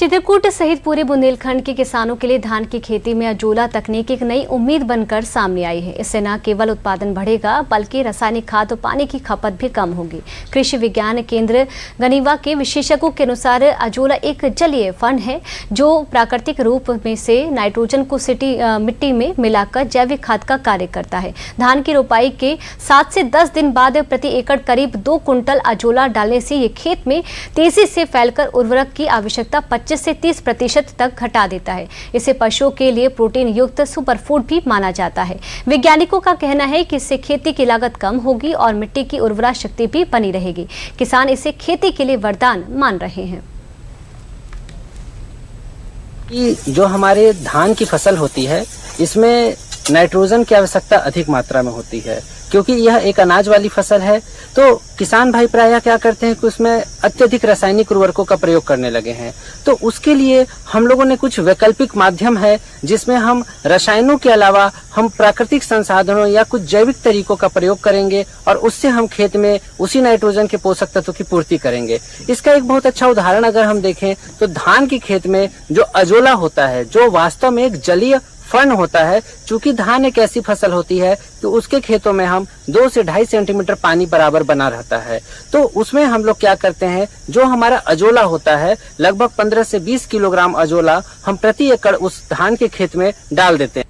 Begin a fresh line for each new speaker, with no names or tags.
चित्रकूट सहित पूरे बुंदेलखंड के किसानों के लिए धान की खेती में अजोला तकनीक एक नई उम्मीद बनकर सामने आई है। इससे न केवल उत्पादन बढ़ेगा बल्कि रासायनिक खाद और पानी की खपत भी कम होगी। कृषि विज्ञान केंद्र गनीवा के विशेषज्ञों के अनुसार अजोला एक जलीय फंड है जो प्राकृतिक रूप में से नाइट्रोजन को मिट्टी में मिलाकर जैविक खाद का कार्य करता है। धान की रोपाई के 7 से 10 दिन बाद प्रति एकड़ करीब 2 कुंटल अजोला डालने से ये खेत में तेजी से फैलकर उर्वरक की आवश्यकता 25 से 30% तक घटा देता है। इसे पशुओं के लिए प्रोटीन युक्त सुपरफूड भी माना जाता है। वैज्ञानिकों का कहना है कि इससे खेती की लागत कम होगी और मिट्टी की उर्वरा शक्ति भी बनी रहेगी। किसान इसे खेती के लिए वरदान मान रहे हैं।
जो हमारे धान की फसल होती है इसमें नाइट्रोजन की आवश्यकता अधिक मात्रा में होती है, क्योंकि यह एक अनाज वाली फसल है। तो किसान भाई प्रायः क्या करते हैं कि उसमें अत्यधिक रासायनिक उर्वरकों का प्रयोग करने लगे हैं। तो उसके लिए हम लोगों ने कुछ वैकल्पिक माध्यम है जिसमें हम रसायनों के अलावा हम प्राकृतिक संसाधनों या कुछ जैविक तरीकों का प्रयोग करेंगे और उससे हम खेत में उसी नाइट्रोजन के पोषक तत्वों की पूर्ति करेंगे। इसका एक बहुत अच्छा उदाहरण अगर हम देखें तो धान की खेत में जो अजोला होता है, जो वास्तव में एक जलीय फंड होता है, चूंकि धान एक ऐसी फसल होती है कि उसके खेतों में हम 2 से 2.5 सेंटीमीटर पानी बराबर बना रहता है। तो उसमें हम लोग क्या करते हैं, जो हमारा अजोला होता है लगभग 15 से 20 किलोग्राम अजोला हम प्रति एकड़ उस धान के खेत में डाल देते हैं।